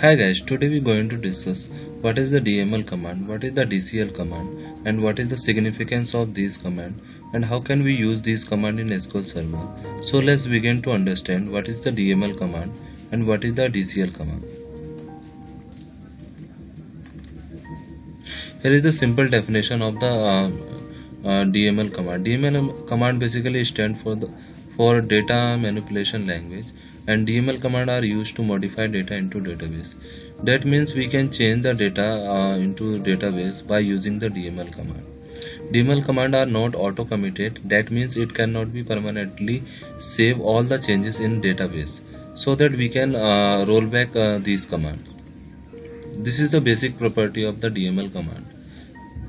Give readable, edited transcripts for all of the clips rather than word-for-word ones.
Hi guys, today we're going to discuss what is the DML command, what is the DCL command, and what is the significance of these command, and how can we use these command in SQL Server. So let's begin to understand what is the DML command and what is the DCL command. Here is the simple definition of the DML command. DML command basically stands for data manipulation language, and DML command are used to modify data into database. That means we can change the data into database by using the DML command. DML command are not auto committed. That means it cannot be permanently save all the changes in database, so that we can roll back these commands. This is the basic property of the DML command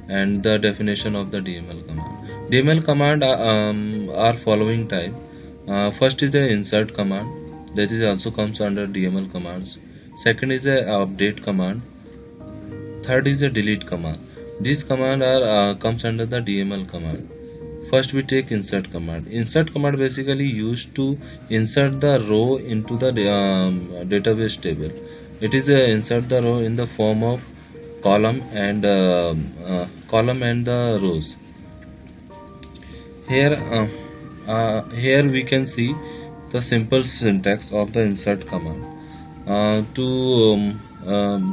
and the definition of the DML command. DML command are following type. First is the insert command, that is also comes under DML commands. Second is a update command. Third is a delete command. These command are comes under the DML command. First we take insert command. Insert command basically used to insert the row into the database table. It is insert the row in the form of column and the rows. Here we can see the simple syntax of the insert command. To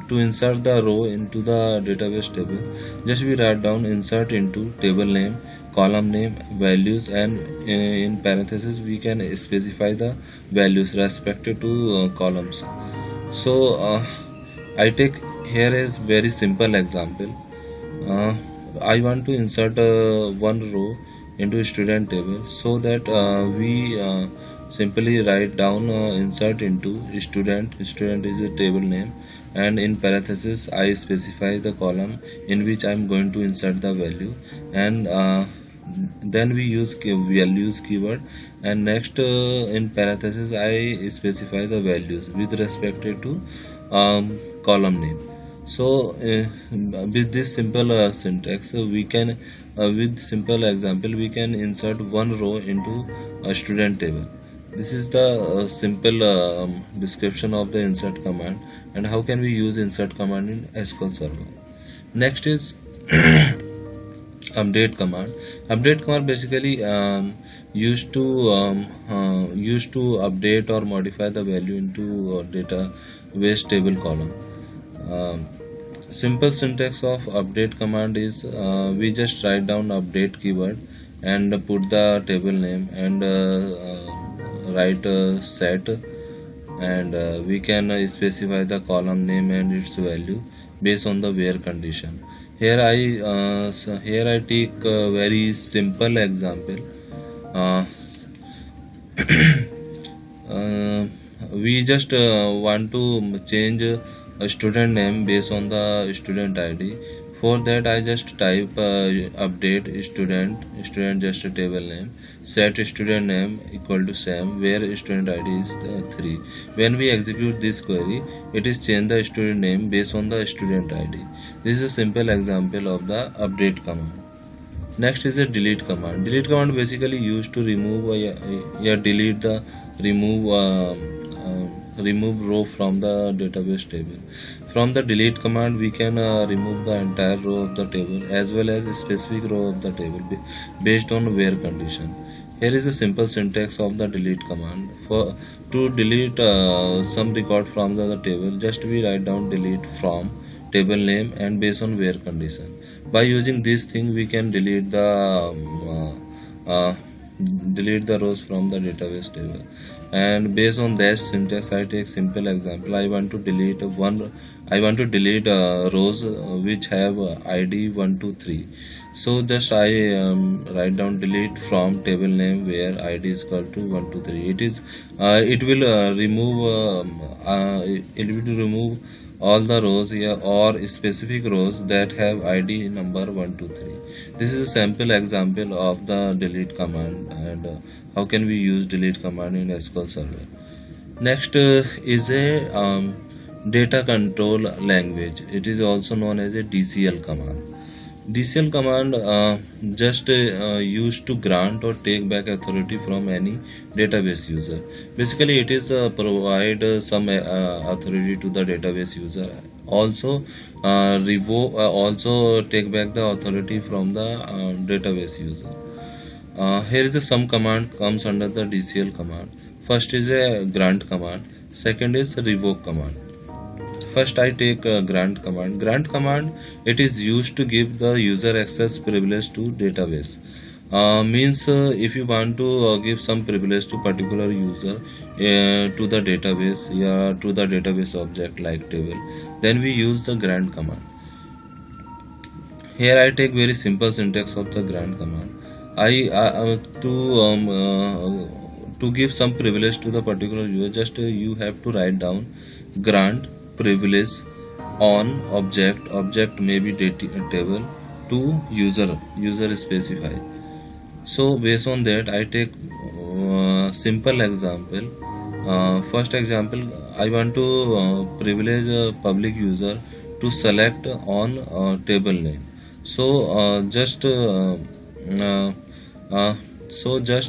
insert the row into the database table, just we write down insert into table name, column name, values, and in parentheses we can specify the values respective to columns. So I take here is very simple example. I want to insert one row into student table, so that we simply write down insert into student. Student is a table name, and in parentheses I specify the column in which I am going to insert the value, and then we use values keyword, and next in parentheses I specify the values with respect to column name. So with this simple syntax, we can with simple example we can insert one row into a student table. This is the simple description of the insert command, and how can we use insert command in SQL Server. Next is update command. Update command basically used to update or modify the value into database table column. Simple syntax of update command is we just write down update keyword and put the table name and write set, and we can specify the column name and its value based on the where condition. Here I take a very simple example. We just want to change a student name based on the student ID. For that I just type update student just a table name, set student name equal to same, where student ID is 3. When we execute this query, it is change the student name based on the student ID. This is a simple example of the update command. Next is a delete command. Delete command basically used to remove remove row from the database table. From the delete command we can remove the entire row of the table as well as a specific row of the table based on where condition. Here is a simple syntax of the delete command. To delete some record from the table, just we write down delete from table name and based on where condition. By using this thing we can delete the rows from the database table. And based on that syntax I take simple example. I want to delete rows which have ID 1 to 3. So just I write down delete from table name where ID is equal to 1 to 3. It will remove all the rows here or specific rows that have ID number 1 to 3. This is a sample example of the delete command, and how can we use delete command in SQL Server. Next is a data control language. It is also known as a DCL command. DCL command just used to grant or take back authority from any database user. Basically, it is provide some authority to the database user. Also, revoke. Also, take back the authority from the database user. Here is some command comes under the DCL command. First is a grant command. Second is revoke command. First, I take grant command. Grant command, it is used to give the user access privilege to database. Means if you want to give some privilege to particular user to the database, yeah, to the database object like table, then we use the grant command. Here I take very simple syntax of the grant command. To give some privilege to the particular user, just you have to write down grant privilege on object may be table to user specify. So based on that, I take simple example. First example, I want to privilege a public user to select on table name. So uh, just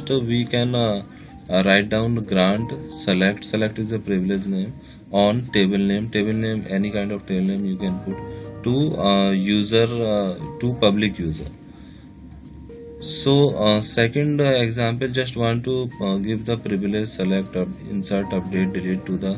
we can write down grant select is a privilege name on table name any kind of table name you can put to user to public user. So second example, just want to give the privilege select insert update delete to the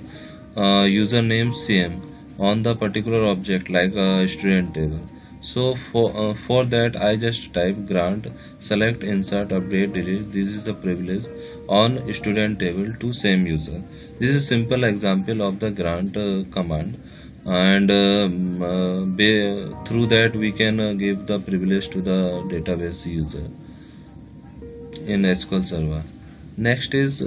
username CM on the particular object like student table. So for that I just type grant select insert update delete. This is the privilege on student table to same user. This is simple example of the grant command, and through that we can give the privilege to the database user in SQL Server. Next is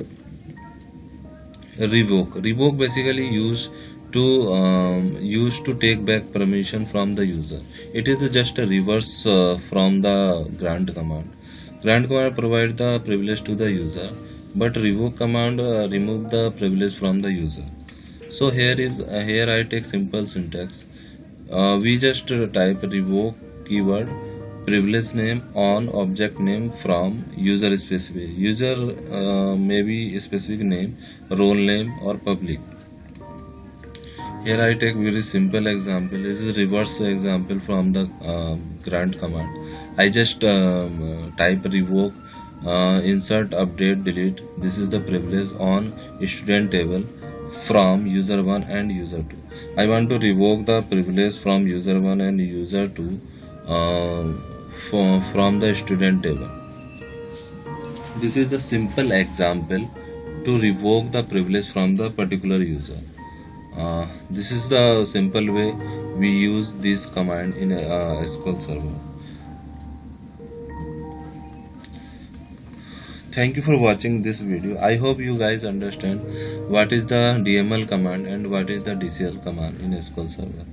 revoke basically used to take back permission from the user. It is just a reverse from the grant command. Grant command provides the privilege to the user, but revoke command remove the privilege from the user. So here I take simple syntax. We just type revoke keyword privilege name on object name from user specific. User may be a specific name, role name or public. Here I take very simple example. This is reverse example from the grant command. I just type revoke insert update delete. This is the privilege on student table from user 1 and user 2. I want to revoke the privilege from user 1 and user 2 from the student table. This is the simple example to revoke the privilege from the particular user. This is the simple way we use this command in SQL Server. Thank you for watching this video. I hope you guys understand what is the DML command and what is the DCL command in SQL Server.